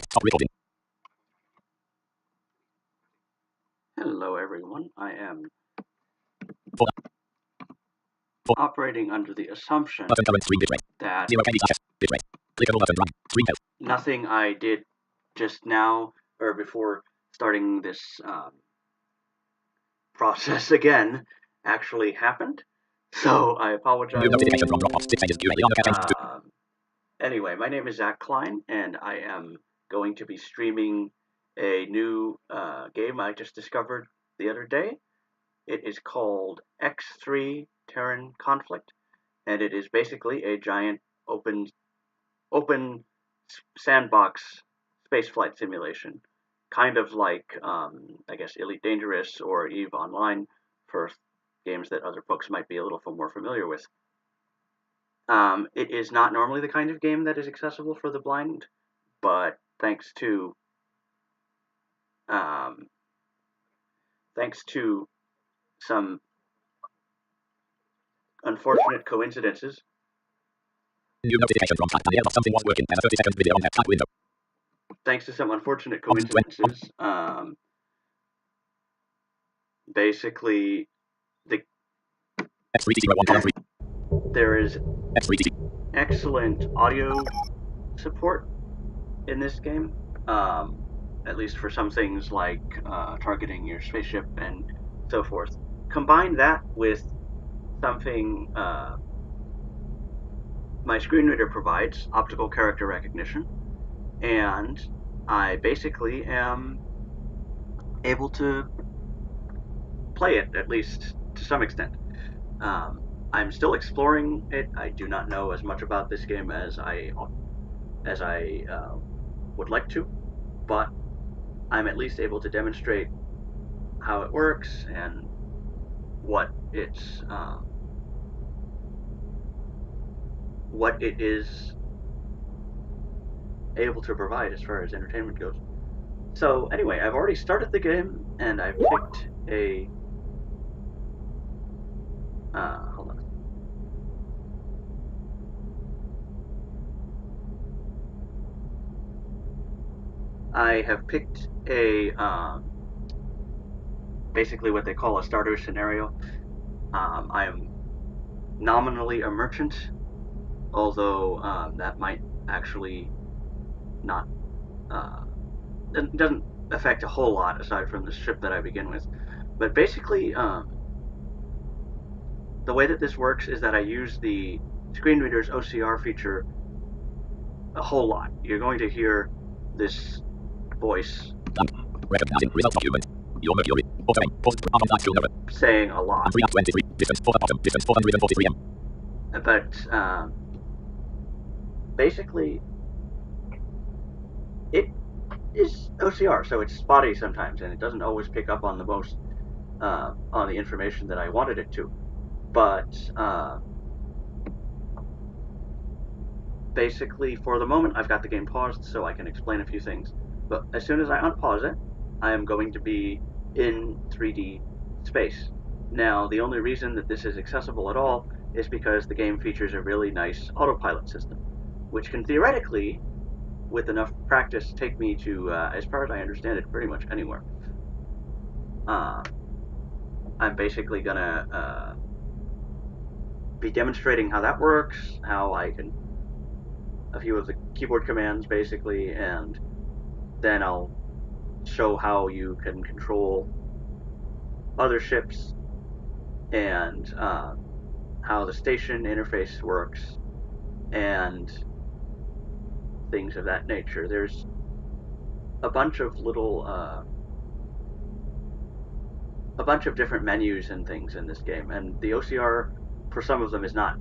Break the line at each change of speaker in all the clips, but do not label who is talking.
Stop recording.
Hello everyone, I am
Four.
operating under the assumption
Button current screen bitrate.
that
0 kbps. Bitrate. Clickable button right. Screen help.
nothing I did just now or before starting this process again actually happened. So I apologize.
New notification from Dropbox. 6 pages. UAE on the cat.
Anyway, my name is Zach Klein and I am going to be streaming a new game I just discovered the other day. It is called X3 Terran Conflict, and it is basically a giant open sandbox spaceflight simulation, kind of like I guess Elite Dangerous or Eve Online for games that other folks might be a little more familiar with. It is not normally the kind of game that is accessible for the blind, but thanks to some unfortunate coincidences.
New notification from chat panel. Something was working. And a 30-second video on that chat window.
Thanks to some unfortunate coincidences, basically there is excellent audio support in this game, at least for some things like targeting your spaceship and so forth. Combine that with something my screen reader provides, optical character recognition, and I basically am able to play it, at least to some extent. I'm still exploring it. I do not know as much about this game as I would like to, but I'm at least able to demonstrate how it works and what it is able to provide as far as entertainment goes. So anyway, I've already started the game and I've picked a hold on. I have picked a basically what they call a starter scenario. I am nominally a merchant, although that might actually not it doesn't affect a whole lot aside from the ship that I begin with. But basically, the way that this works is that I use the screen reader's OCR feature a whole lot. You're going to hear this voice
Recognizing result document. Your Mercury. Auto-aim. Post. Avant skill number.
saying a lot.
323. Distance 4 bottom. Distance 443 m.
But basically, it is OCR, so it's spotty sometimes, and it doesn't always pick up on the most on the information that I wanted it to. But basically, for the moment, I've got the game paused so I can explain a few things. But as soon as I unpause it, I am going to be in 3D space. Now, the only reason that this is accessible at all is because the game features a really nice autopilot system, which can theoretically, with enough practice, take me to, as far as I understand it, pretty much anywhere. I'm basically gonna be demonstrating how that works, how I can, a few of the keyboard commands basically, and then I'll show how you can control other ships and how the station interface works and things of that nature. There's a bunch of little a bunch of different menus and things in this game, and the OCR for some of them is not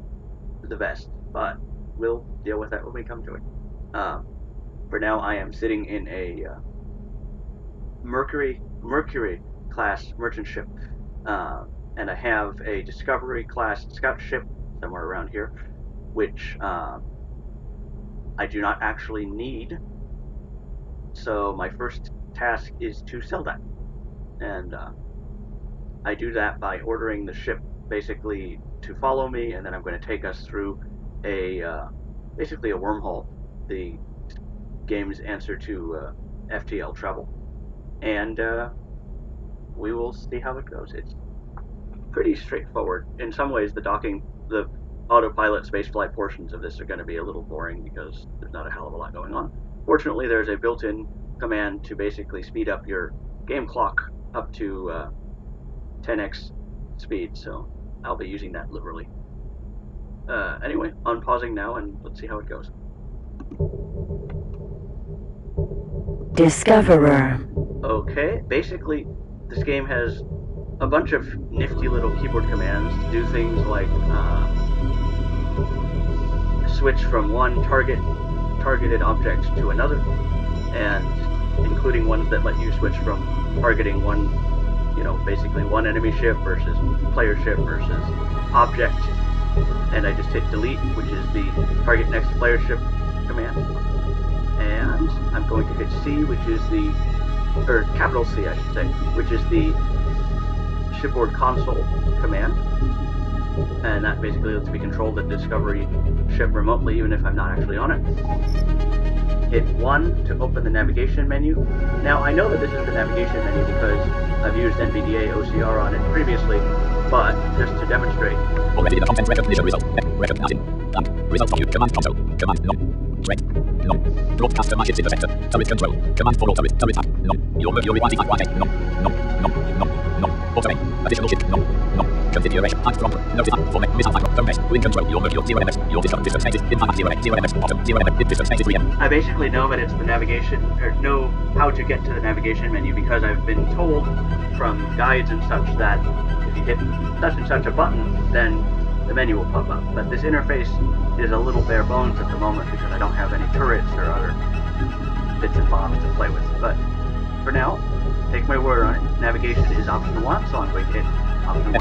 the best, but we'll deal with that when we come to it. For now, I am sitting in a Mercury class merchant ship, and I have a Discovery class scout ship somewhere around here, which I do not actually need. So my first task is to sell that, and I do that by ordering the ship basically to follow me, and then I'm going to take us through a basically a wormhole. The game's answer to FTL travel. And we will see how it goes. It's pretty straightforward. In some ways, the autopilot spaceflight portions of this are going to be a little boring because there's not a hell of a lot going on. Fortunately, there's a built-in command to basically speed up your game clock up to 10x speed, so I'll be using that liberally. Anyway, unpausing now and let's see how it goes.
Discoverer.
Okay, basically, this game has a bunch of nifty little keyboard commands to do things like switch from one targeted object to another, and including ones that let you switch from targeting one, basically one enemy ship versus player ship versus object. And I just hit delete, which is the target next player ship command. And I'm going to hit C, which is or capital C I should say, which is the shipboard console command. And that basically lets me control the Discovery ship remotely, even if I'm not actually on it. Hit 1 to open the navigation menu. Now, I know that this is the navigation menu because I've used NVDA OCR on it previously, but just to demonstrate.
Already the content recognition result. Recognizing. Result from you. Command console. Command none. Threat. None. Broadcaster matches in the sector. Turret control. Command for all turret. Turret tab. None. Your rewind type 1. None. None. None. None. None. Automate. Additional ship. None. None. Configuration. Type from. Notice. Format. Missile type. Phone base. Wind control. Your 0 ms. Your distance status. Impact 0 ms. Bottom 0 ms. Distance status 3 m.
I basically know that it's the navigation, or know how to get to the navigation menu because I've been told from guides and such that if you hit such and such a button, then the menu will pop up. But this interface is a little bare bones at the moment because I don't have any turrets or other bits and bobs to play with. But for now, take my word on it. Navigation is option 1, so I'm going to hit option 1.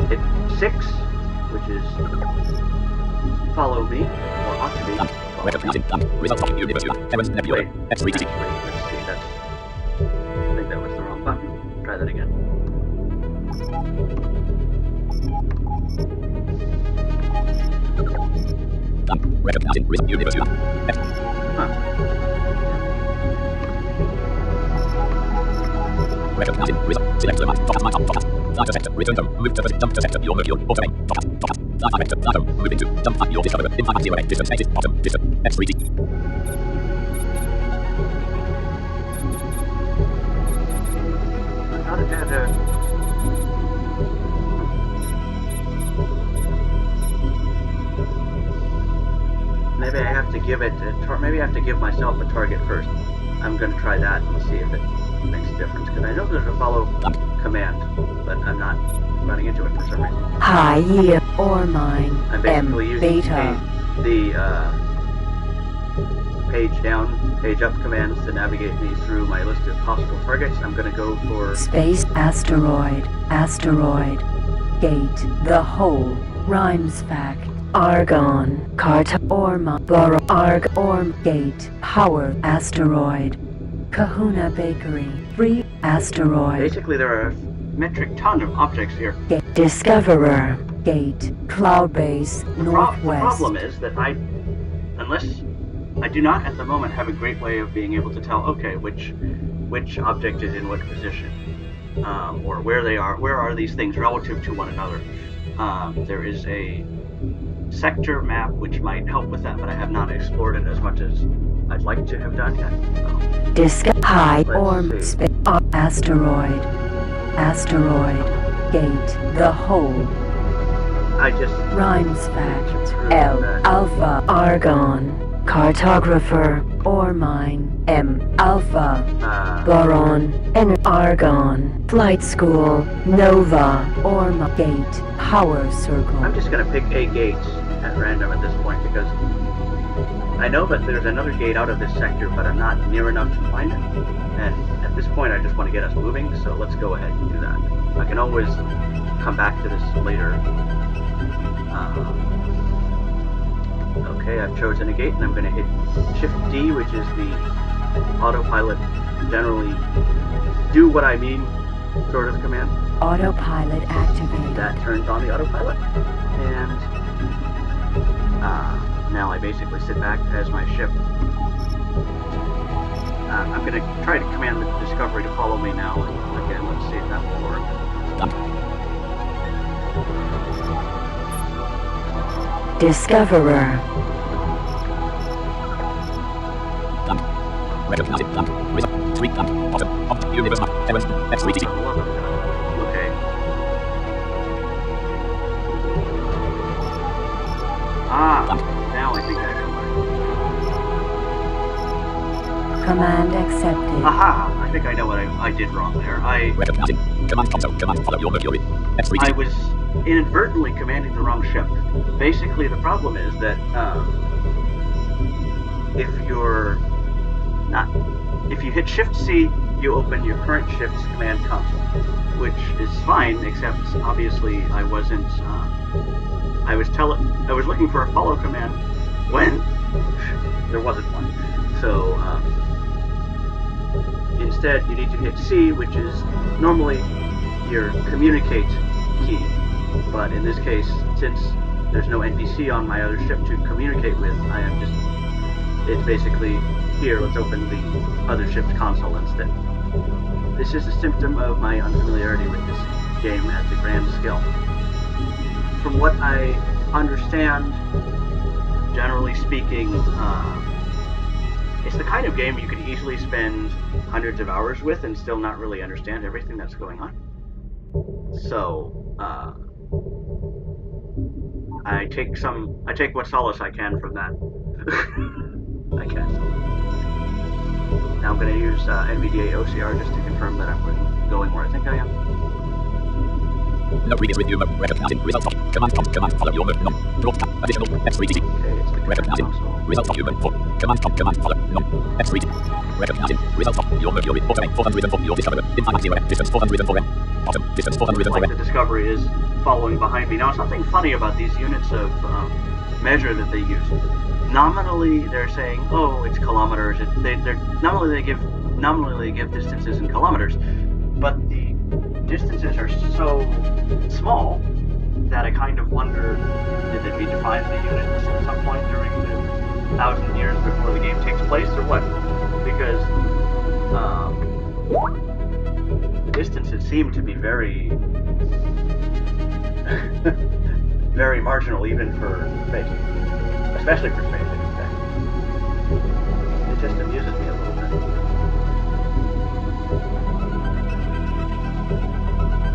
Hit 6, which is follow me, or ought to be.
Recognizing. Result from Universe. Terran Nebula.
Wait, let's see. I think that was the wrong button. Try that again.
Recognizing. Result Universe. Recognizing. Result. Select the map. Top my top. Fly to sector. Return home. Move to the jump to sector. Your automate. Top. Fly director. Fly home. Moving to jump at your discoverer. Impact 0 distance status. Bottom. Distance. X3D.
How did that maybe I have to give it maybe I have to give myself a target first. I'm going to try that and see if it makes a difference, because I know there's a follow command, but I'm not running into it for some reason.
High yield ore mine.
I'm basically using
beta.
the page down, page up commands to navigate me through my list of possible targets. I'm going to go for
Space asteroid. Asteroid. Gate. The hole. Rhymes fact. Argon. Carta. Orma. Boro. Arg. Orm. Gate. Power. Asteroid. Kahuna Bakery. Free. Asteroid.
Basically, there are a metric ton of objects here.
Gate. Discoverer. Gate. Cloud base. Northwest.
The problem is that unless I do not at the moment have a great way of being able to tell, okay, which object is in what position, or where they are, where are these things relative to one another. There is a sector map which might help with that, but I have not explored it as much as I'd like to have done yet.
High Orm. Asteroid. Asteroid. Gate. The hole.
I just
Rhymes fact. L. Alpha. Argon. Cartographer. Ore mine. M. Alpha. Boron. N. Argon. Flight school. Nova. Orma. Gate. Power circle.
I'm just going to pick a gate at random at this point because I know that there's another gate out of this sector, but I'm not near enough to find it. And at this point, I just want to get us moving, so let's go ahead and do that. I can always come back to this later. Okay, I've chosen a gate, and I'm going to hit Shift D, which is the autopilot generally do what I mean sort of command.
Autopilot activated.
That turns on the autopilot. And now I basically sit back as my ship going to try to command the Discovery to follow me now. Again, let's see if that will work.
Done.
Discoverer.
Done. Recognize it. Done. Result. Tweet. Done. Bottom. Opt. Universe map. Heavens. X3TC.
Okay. Ah, now I think I know what
Command accepted.
Aha! I think I know what I did wrong there.
Recognizing. Command console. Command follow your Mercury. X3TC.
I was inadvertently commanding the wrong ship. Basically, the problem is that if you hit Shift C, you open your current ship's command console, which is fine, except obviously I wasn't. I was looking for a follow command when there wasn't one. So instead, you need to hit C, which is normally your communicate key. But in this case, since there's no NPC on my other ship to communicate with, it's basically, here, let's open the other ship's console instead. This is a symptom of my unfamiliarity with this game at the grand scale. From what I understand, generally speaking, it's the kind of game you could easily spend hundreds of hours with and still not really understand everything that's going on. So, I take what solace I can from that. I guess. Now I'm going to use NVDA OCR just to confirm that I'm going where I think I am.
No readings with you. Recognizing. Result of. Command follow your no. Broadcast. Additional. X3TC.
Okay, it's the
Recognizing. Result of human. Command follow. No. X3TC. Recognizing. Result of your Mercury. Automate 404. Your Discoverer. Infinite 0. Distance 404 M. Bottom. Distance 404
like the Discovery is following behind me. Now, something funny about these units of measure that they use. Nominally, they're saying, "Oh, it's kilometers." Nominally they give distances in kilometers, but the distances are so small that I kind of wonder, did they redefine the units at some point during the 1,000 years before the game takes place, or what? Because the distances seem to be very, very marginal, even for space. Especially for space, I should say. It just amuses me a little bit.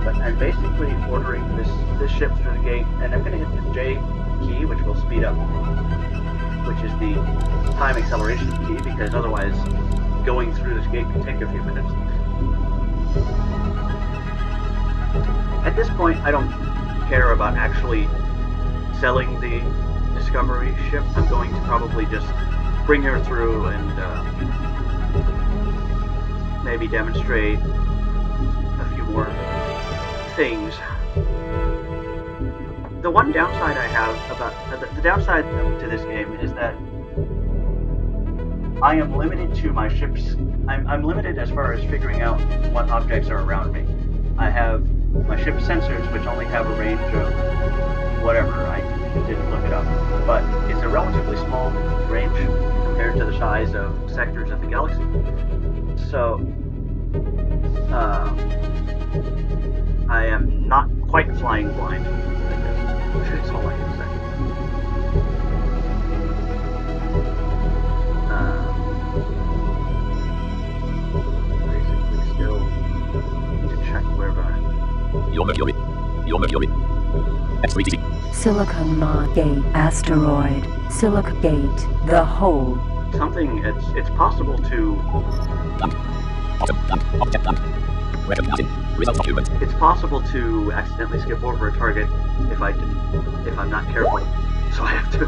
But I'm basically ordering this ship through the gate, and I'm going to hit the J key, which will speed up, which is the time acceleration key, because otherwise going through this gate can take a few minutes. At this point, I don't care about actually selling the Discovery ship. I'm going to probably just bring her through and maybe demonstrate a few more things. The one downside I have about the downside to this game is that I am limited to my ships. I'm limited as far as figuring out what objects are around me. I have my ship sensors, which only have a range of whatever. I didn't look it up, but it's a relatively small range compared to the size of sectors of the galaxy. So, I am not quite flying blind, I guess. That's all I can say. Basically, still need to check where
Your Mercury. X3TC.
Silicon Gate asteroid. Silicon Gate. The hole.
something. It's possible to.
Recognizing. Result document.
It's possible to accidentally skip over a target if I'm not careful. So I have to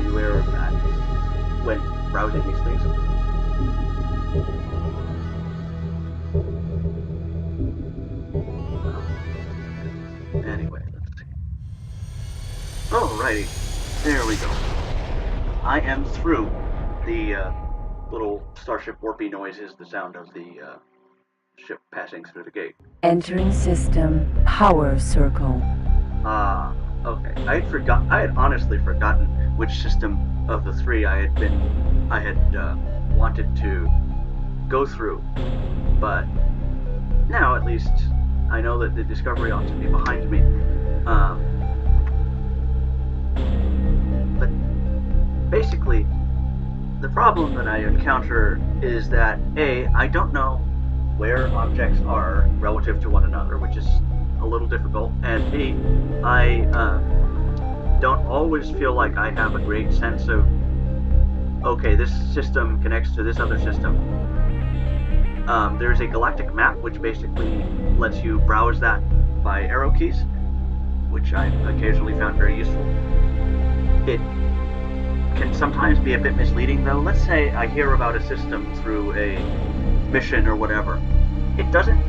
be aware of that when browsing these things. Anyway, let's see. Alrighty, there we go. I am through. The little starship warpy noise is the sound of the ship passing through the gate.
Entering system power circle.
Ah, okay. I had honestly forgotten which system of the three I had wanted to go through. But now, at least, I know that the Discovery ought to be behind me. But basically, the problem that I encounter is that A, I don't know where objects are relative to one another, which is a little difficult, and B, I don't always feel like I have a great sense of, okay, this system connects to this other system. There's a galactic map which basically lets you browse that by arrow keys, which I've occasionally found very useful. It can sometimes be a bit misleading though. Let's say I hear about a system through a mission or whatever. It doesn't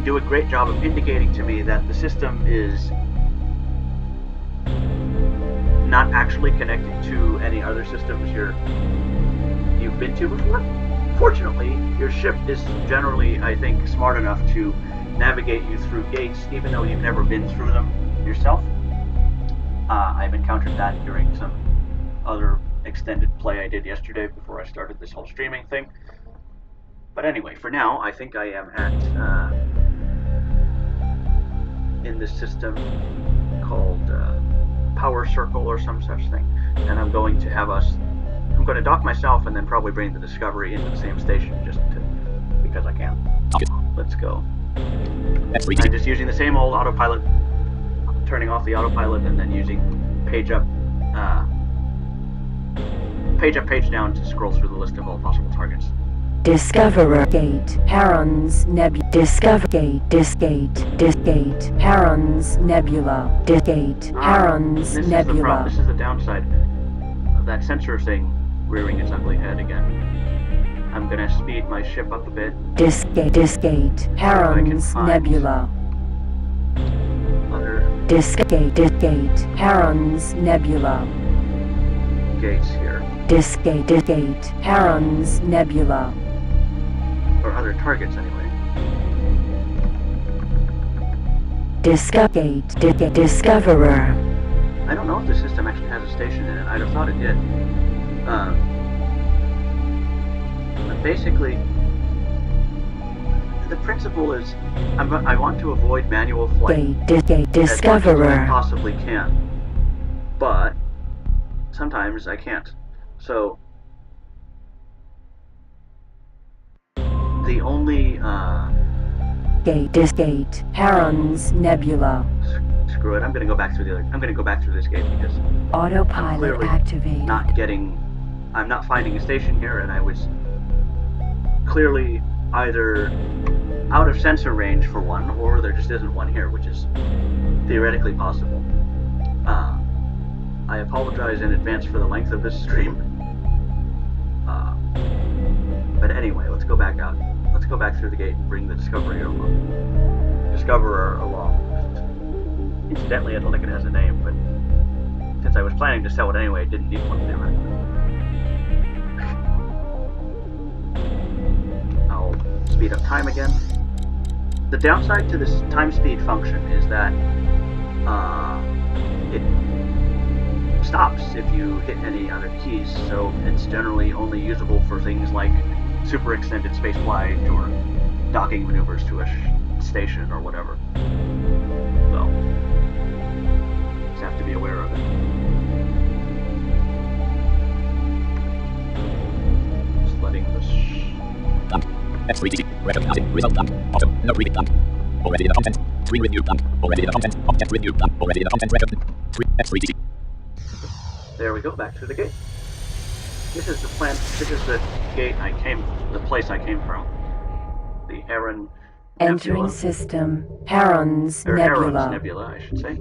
do a great job of indicating to me that the system is not actually connected to any other systems you've been to before. Fortunately, your ship is generally, I think, smart enough to navigate you through gates, even though you've never been through them yourself. I've encountered that during some other extended play I did yesterday before I started this whole streaming thing. But anyway, for now, I think I am at in this system called Power Circle or some such thing, and I'm going to dock myself and then probably bring the Discovery into the same station because I can. Let's go. I'm just using the same old autopilot, turning off the autopilot and then using page up, page down to scroll through the list of all possible targets.
Discoverer Gate, Heron's Nebula. Discover Gate, Disgate, Heron's Nebula. Disgate, Heron's Nebula.
This is the downside of that sensor thing rearing its ugly head again. I'm gonna speed my ship up a bit.
Disgate, Heron's Nebula. Disgate, Heron's Nebula.
Gates here.
Disgate, Heron's Nebula.
Or other targets, anyway.
Discoverer.
I don't know if the system actually has a station in it. I'd have thought it did. But basically, the principle is I want to avoid manual flight
Discoverer.
as much as I possibly can. But sometimes I can't. So the only
Disgate, Heron's Nebula.
Screw it. I'm gonna go back through this gate because
Autopilot activated.
I'm not finding a station here, and I was clearly either out of sensor range for one, or there just isn't one here, which is theoretically possible. I apologize in advance for the length of this stream. But anyway, let's go back out. Let's go back through the gate and bring the Discoverer along. Incidentally, I don't think it has a name, but since I was planning to sell it anyway, it didn't need one theoretically. I'll speed up time again. The downside to this time speed function is that it stops if you hit any other keys, so it's generally only usable for things like super extended space flight or docking maneuvers to a station or whatever. So, just have to be aware of it. Just letting this...
X3DC, recognizing, result blank, bottom, no read blank. Already in the content, screen review blank. Already in the content, object review blank. Already in the content, record. X3DC.
There we go, back through the gate. This is the gate the place I came from. The Heron
Entering system, Heron's Nebula.
Nebula, I should say.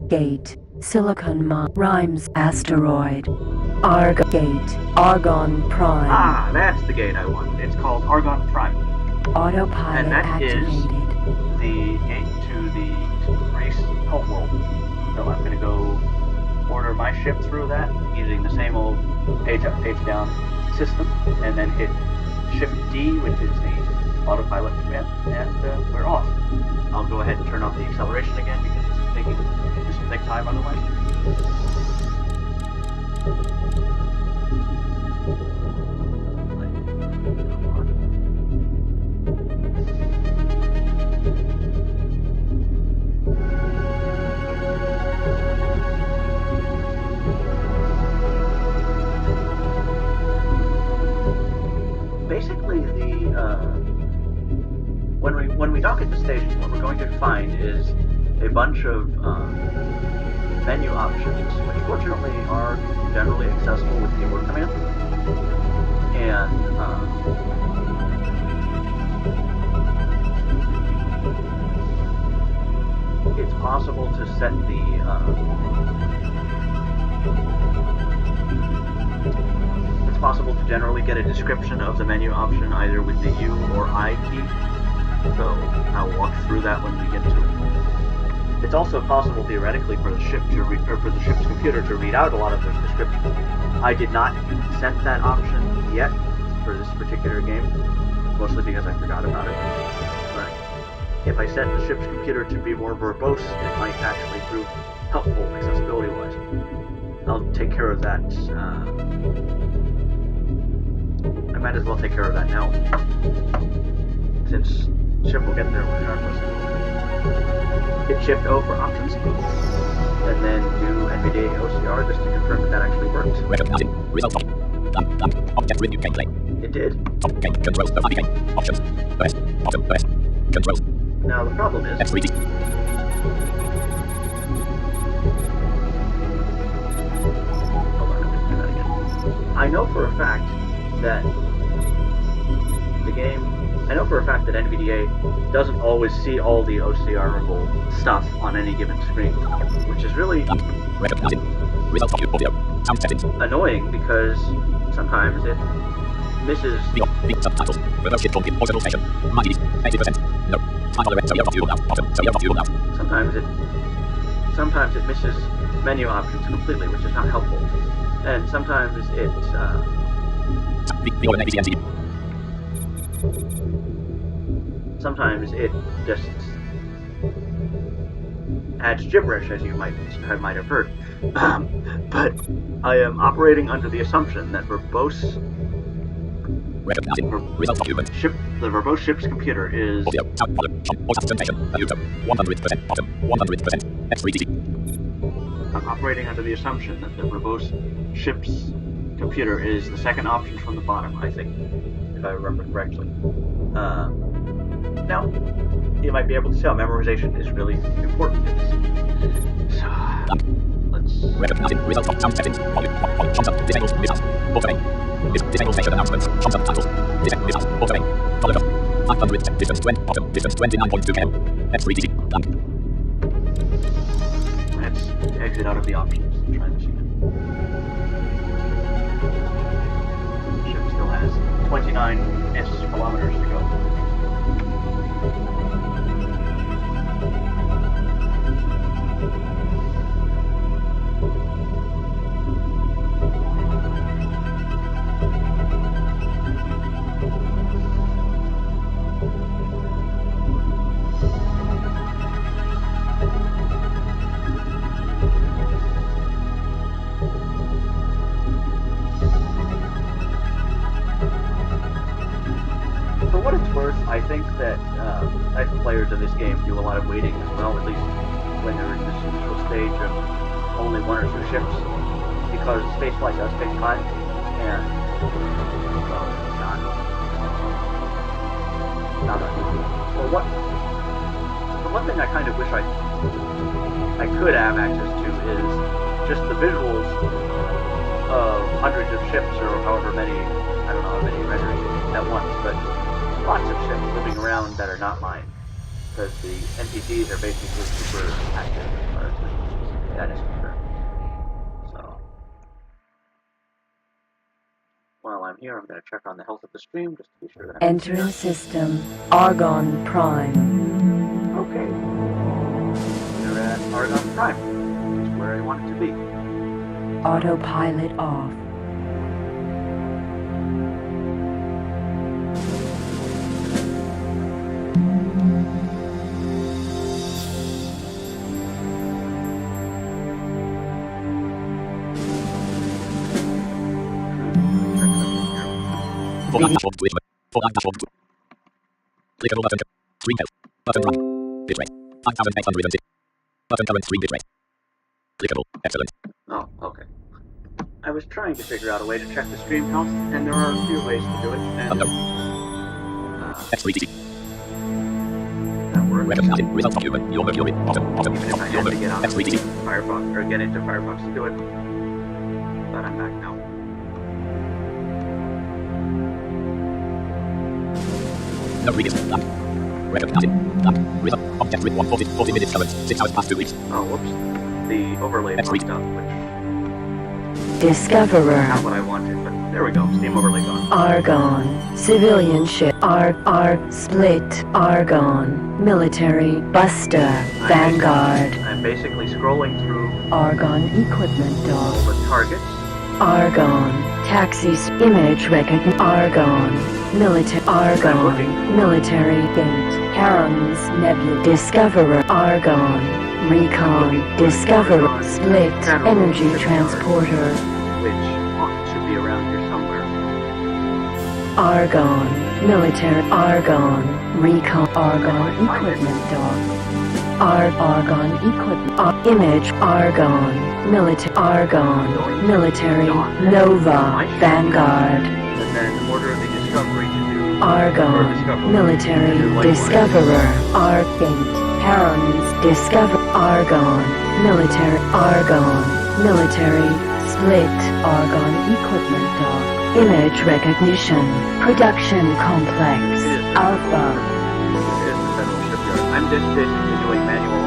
Gate, Silicon Rhymes Asteroid. Gate, Argon Prime.
Ah, that's the gate I want. It's called Argon Prime.
Autopilot
and that
activated.
Is the gate to the race homeworld. So I'm going to go order my ship through that using the same old page up, page down system, and then hit Shift D, which is the autopilot command, and we're off. I'll go ahead and turn off the acceleration again because this will take time otherwise. basically when we dock at the station, what we're going to find is a bunch of menu options, which fortunately are generally accessible with keyboard command. And it's possible to set it's possible to generally get a description of the menu option either with the U or I key. So I'll walk through that when we get to it. It's also possible theoretically for the ship to for the ship's computer to read out a lot of those descriptions. I did not set that option yet for this particular game, mostly because I forgot about it. But if I set the ship's computer to be more verbose, it might actually prove helpful accessibility-wise. I'll take care of that. I might as well take care of that now, since ship will get there regardless. Hit Shift O for options, and then do NVDA OCR just to confirm that actually works.
Recognizing result of object review gameplay.
It did.
Top game controls the body game options. OS bottom OS controls.
Now the problem is
F3D.
hold on, let me do that again. I know for a fact that NVDA doesn't always see all the OCR-able stuff on any given screen, which is really
Recognizing result of audio sound settings.
annoying because sometimes it misses.
The subtitles. Reverse hit from auto station. Minus 80%. No. Final event. So you're not now. Bottom. So you're not now.
Sometimes it misses menu options completely, which is not helpful. And sometimes it just adds gibberish, as you might have heard. But I am operating under the assumption that verbose
Recognizing result of human.
the verbose ship's computer is
Audio sound volume auto station. 100% bottom. 100% F3D.
I'm operating under the assumption that the verbose ship's computer is the second option from the bottom, I think, if I remember correctly. Now, you might be able to tell memorization is really important in this. So, let's...
Recognizing result of sound settings. Volume disables missiles. Auto-aim. Disable station announcements. Subtitles. Disable missiles. Auto-aim. Follow up. 500 distance 20 bottom. Distance 29.2 km. F3D.
Let's exit out of the options and try this again. The ship still has 29 kilometers to go. I think that players of this game do a lot of waiting as well, at least when they're in this initial stage of only one or two ships, because spaceflight does take time, and well, it's not well, the one thing I kind of wish I could have access to is just the visuals of hundreds of ships, or however many, I don't know how many renders at once, but lots of ships moving around that are not mine, because the NPCs are basically super active as far as that is concerned. So, while I'm here, I'm going to check on the health of the stream just to be sure that I'm
Entering system Argon Prime.
okay. We're at Argon Prime, which is where I want it to be.
Autopilot off.
For dashboard switch. For dashboard. Clickable button. Screen health. Button run. Bitrate. 5806. Button current screen bitrate. Clickable. Excellent.
Oh, okay. I was trying to figure out a way to check the stream health, and there are a few ways to do it. And,
X3TC.
that works.
Recognizing results from human. Your Mercury. Bottom.
Even if I had to get out of
X3TC.
Firefox, or get into Firefox to do it. But I'm back now.
No previous. Land. Recognizing. Land. Result. Object with 140 minutes current. 6 hours past 2 weeks.
Oh, whoops. The overlay
X3.
popped up, which
Discoverer.
not what I wanted, but there we go. Steam overlay gone.
Argon. Civilian ship. Split. Argon. Military. Buster. Vanguard.
I'm basically scrolling through
Argon equipment
all
dock.
the targets.
Argon. Taxis. Image recognition. Argon. Military. Argon. Military gate. Herons. Nebula. Discoverer. Argon. Recon. Discoverer. Split. Energy transporter.
Which should be around here somewhere.
Argon. Military. Argon. Recon. Argon equipment dock. Argon equipment. Image. Argon. Military. Argon. Military. Nova. Vanguard.
And then order the discovery to do
Argon. Military. Discoverer. Gate. Herons. Discover. Argon. Military. Argon. Military. Split. Argon equipment dock. Image recognition. Production complex. Alpha.
It is the federal shipyard. I'm just basically doing manual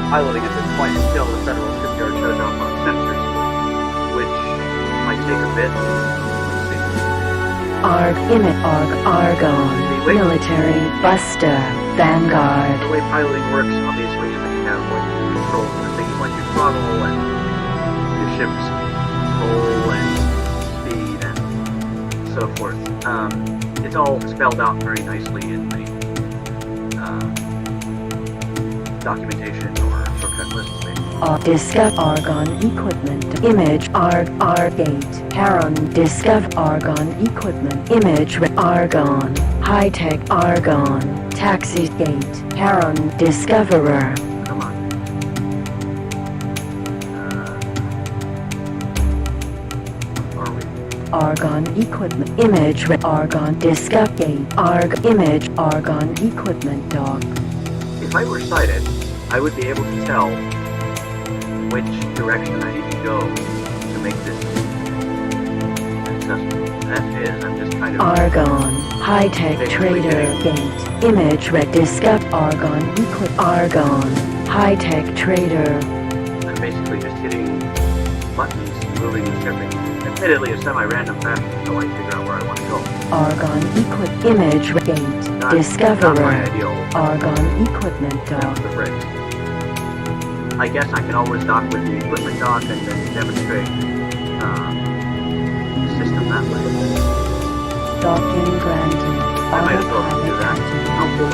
piloting at this point until the federal shipyard shows up on sensors, which might take a bit. Let's see.
Argon. Military. Buster. Vanguard.
The way piloting works, obviously, is that you have what you control the things like your throttle and your ship's roll and speed and so forth. It's all spelled out very nicely in the documentation or shortcut list.
Discover Argon equipment. Image Gate. Heron. Discover Argon equipment. Image Argon. High tech Argon. Taxi gate. Heron. Discoverer.
Come on. Are we?
Argon equipment. Image Argon. Discover gate. Image Argon equipment dock.
If I were sighted, I would be able to tell which direction I need to go to make this successful. That is, I'm just kind of...
Argon. High-tech trader gate. Image Discover Argon Argon. High-tech trader.
I'm basically just hitting buttons, moving and shipping. Admittedly, a semi-random fashion until I figure out where I want to go.
Argon Image gate.
Not
Discoverer.
my ideal.
Argon equipment
That's
dock.
the phrase. I guess I can always dock with the equipment dock and then demonstrate the system that way.
Docking granted.
I might as well just do that. I'll put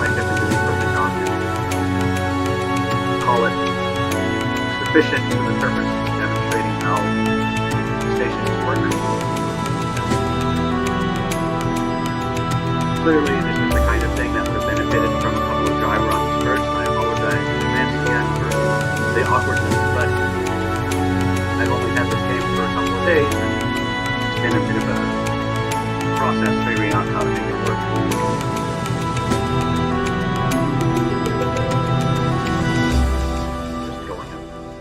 my ship into the equipment dock and call it sufficient for the purpose of demonstrating how the station is working. Clearly, this is the kind of thing that would have benefited from a couple of dry runs first. I apologize in advance again for the awkwardness, but I've only had this game for a couple of days, and it's been a bit of a process figuring out how to make it work. Just going.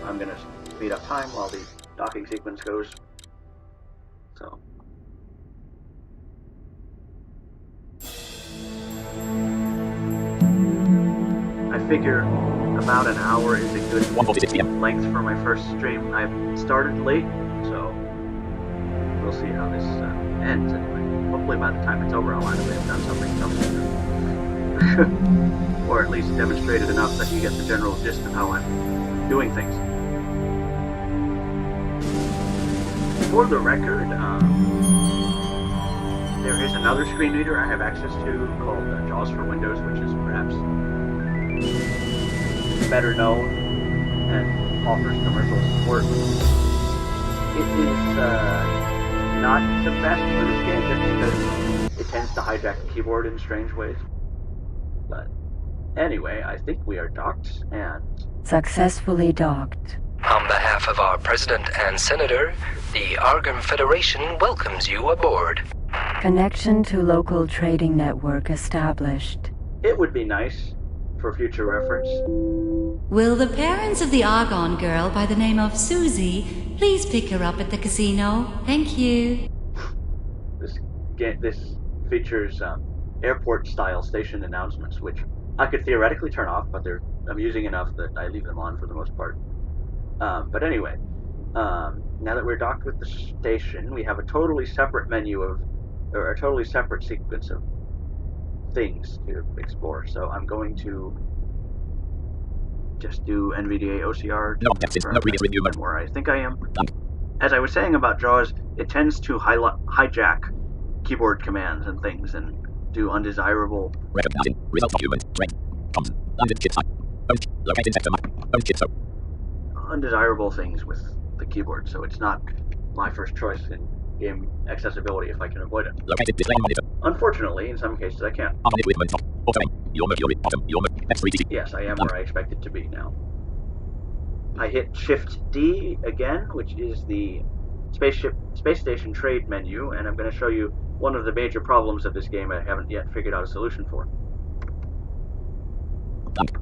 I'm going to speed up time while the docking sequence goes. So. I figure about an hour is a good
1:46 p.m.
length for my first stream. I've started late, so we'll see how this ends anyway. Hopefully by the time it's over I'll actually have done something else. Or at least demonstrated enough that you get the general gist of how I'm doing things. For the record, there is another screen reader I have access to called JAWS for Windows, which is perhaps better known and offers commercial support. It is not the best for this game just because it tends to hijack the keyboard in strange ways. But anyway, I think we are docked and
Successfully docked.
On behalf of our President and Senator, the Argon Federation welcomes you aboard.
Connection to local trading network established.
It would be nice for future reference.
Will the parents of the Argon girl by the name of Susie please pick her up at the casino? Thank you.
This features airport-style station announcements, which I could theoretically turn off, but they're amusing enough that I leave them on for the most part. But anyway, now that we're docked with the station, we have a totally separate menu or a totally separate sequence of things to explore. So I'm going to just do NVDA OCR where I think I am. As I was saying about JAWS, it tends to hijack keyboard commands and things and do undesirable undesirable things with the keyboard, so it's not my first choice in game accessibility if I can avoid it. Unfortunately, in some cases I can't. Yes, I am where I expect it to be now. I hit Shift D again, which is the space station trade menu, and I'm going to show you one of the major problems of this game I haven't yet figured out a solution for.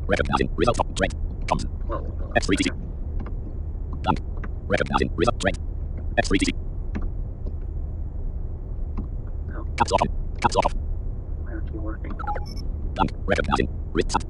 Recognizing result of trade.
Well,
F3TC. Recognizing result trade. F3TC.
oh,
Caps off. Caps off.
why aren't you working?
Recognizing result.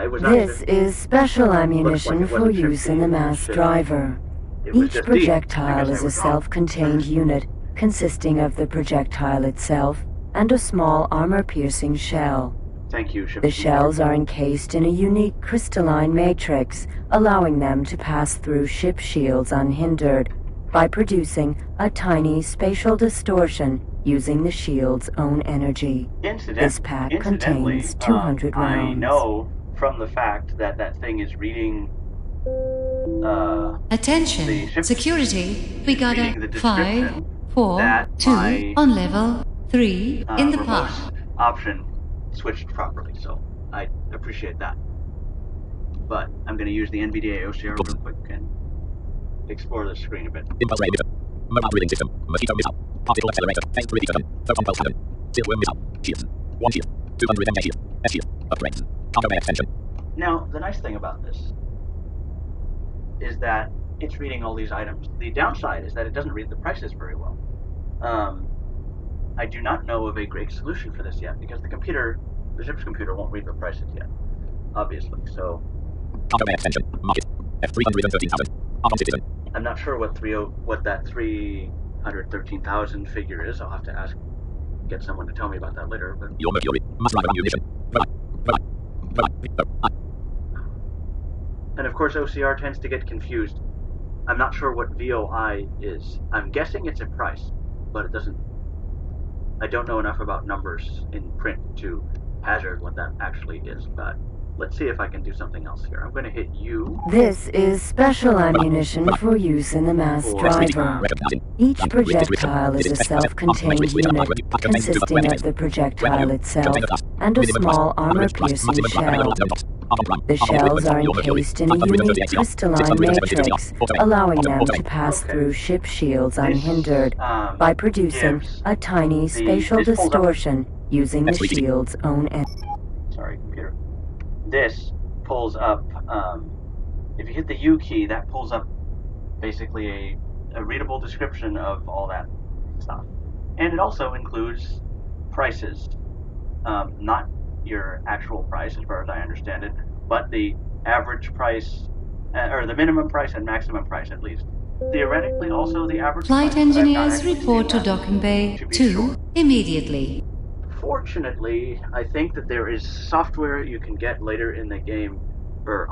It was not
This is special ammunition
it
for
wasn't
use
Shift
in the
D,
mass
Shift-
driver.
it was
Each
just D. I
projectile
guess I
is a
was wrong.
self-contained unit consisting of the projectile itself and a small armor-piercing shell.
Thank you, Shift
The
D.
shells are encased in a unique crystalline matrix, allowing them to pass through ship shields unhindered by producing a tiny spatial distortion using the shield's own energy. This pack
Incidentally,
contains 200
I
rounds.
know from the fact that that thing is reading the
Attention,
ship-
security. We got
reading the
a 5,
description
4,
that
2
my,
on level 3 in the
remote
park.
option switched properly, so I appreciate that. But I'm going to use the NVDA OCR real quick and explore the screen a bit.
Impulse ray emitter. Mobile breathing system. Mosquito missile. Particle accelerator. Phase repeater gun. Photon pulse cannon. Silkworm missile. Shields. 1 shield. 200 MK shield. S shield. Upgrade. Cargo bay extension.
Now, the nice thing about this is that it's reading all these items. The downside is that it doesn't read the prices very well. I do not know of a great solution for this yet, because the ship's computer won't read the prices yet, obviously. So
Cargo bay extension. Market. F313,000. Argon citizen.
I'm not sure what that 313,000 figure is. I'll have to get someone to tell me about that later. But
Your mercury. Mass driver ammunition.
and of course, OCR tends to get confused. I'm not sure what VOI is. I'm guessing it's a price, but it doesn't. I don't know enough about numbers in print to hazard what that actually is, but let's see if I can do something else here. I'm going to hit U.
This is special ammunition for use in the mass driver. Each projectile is a self-contained unit consisting of the projectile itself and a small armor-piercing shell. The shells are encased in a unique crystalline matrix, allowing them to pass through ship shields unhindered by producing a tiny spatial distortion using the shield's own energy.
Sorry, computer. This pulls up, if you hit the U key, that pulls up basically a readable description of all that stuff. And it also includes prices. Not your actual price, as far as I understand it, but the average price, or the minimum price and maximum price, at least. Theoretically, also the average
Flight
price, but I've not
engineers
actually
report to
seen that,
docking bay
to be
2
sure.
immediately.
Fortunately, I think that there is software you can get later in the game, or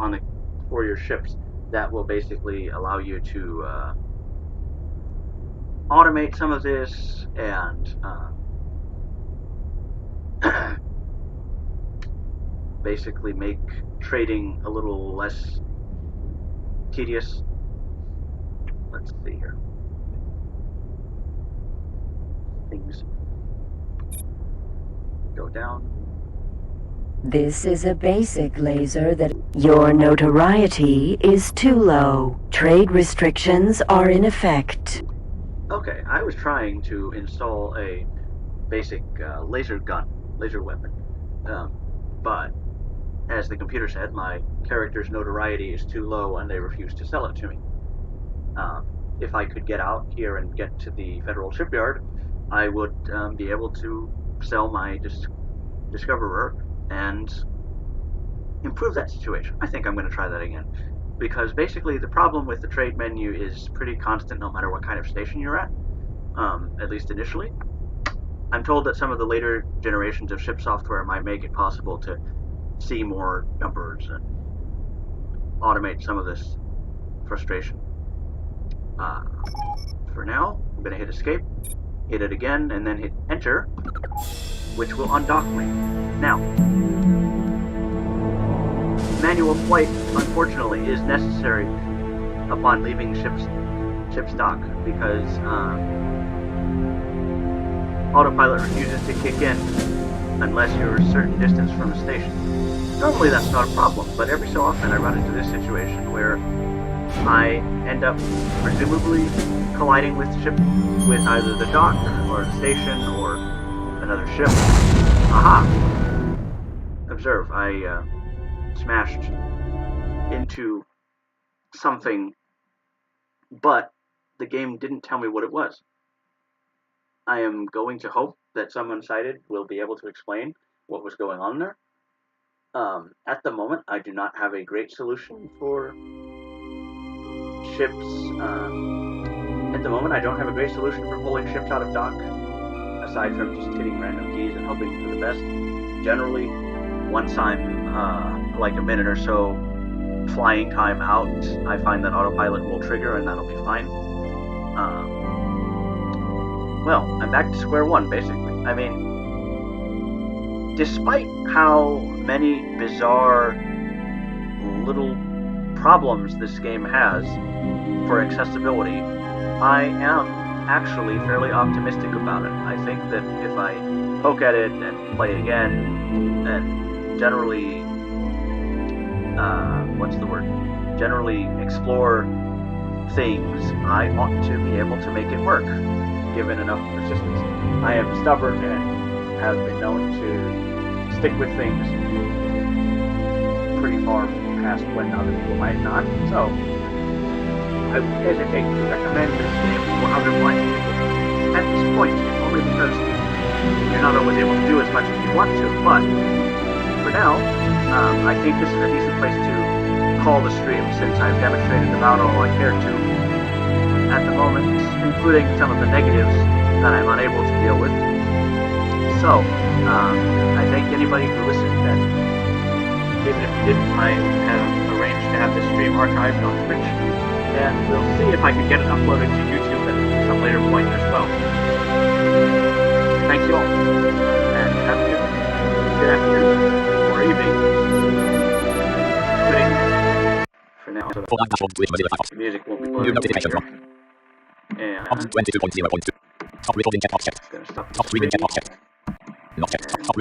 for your ships, that will basically allow you to automate some of this and basically make trading a little less tedious. Let's see here. Things go down.
This is a basic laser that... Your notoriety is too low. Trade restrictions are in effect.
Okay, I was trying to install a basic laser weapon, but as the computer said, my character's notoriety is too low and they refused to sell it to me. If I could get out here and get to the federal shipyard, I would be able to sell my Discoverer and improve that situation. I think I'm going to try that again, because basically the problem with the trade menu is pretty constant no matter what kind of station you're at least initially. I'm told that some of the later generations of ship software might make it possible to see more numbers and automate some of this frustration. For now, I'm going to hit escape, hit it again, and then hit enter, which will undock me. Now, manual flight, unfortunately, is necessary upon leaving ship's dock because autopilot refuses to kick in unless you're a certain distance from the station. Normally that's not a problem, but every so often I run into this situation where I end up presumably colliding with either the dock or the station or another ship. Aha! Observe, I smashed into something, but the game didn't tell me what it was. I am going to hope that someone sighted will be able to explain what was going on there. At the moment, I do not have a great solution for ships. At the moment, I don't have a great solution for pulling ships out of dock, aside from just hitting random keys and hoping for the best. Generally, once I'm like a minute or so flying time out, I find that autopilot will trigger and that'll be fine. Well, I'm back to square one, basically. I mean, despite how many bizarre little problems this game has for accessibility, I am actually fairly optimistic about it. I think that if I poke at it and play again, and generally, generally explore things, I ought to be able to make it work, given enough persistence. I am stubborn and have been known to stick with things pretty far past when other people might not, so I would hesitate to recommend this game for other blind people at this point, only because you're not always able to do as much as you want to, but for now, I think this is a decent place to call the stream since I've demonstrated about all I care to at the moment, including some of the negatives that I'm unable to deal with. So, I thank anybody who listened, and even if you didn't, I have arranged to have this stream archived on Twitch, and we'll see if I can get it uploaded to YouTube at some later point as well. Thank you all, and have a good afternoon, or evening. For now, so the music won't be playing. And
22.0.2. Stop recording checkbox checked.
it's gonna stop.
Stop streaming checkbox checked. Not checked. Stop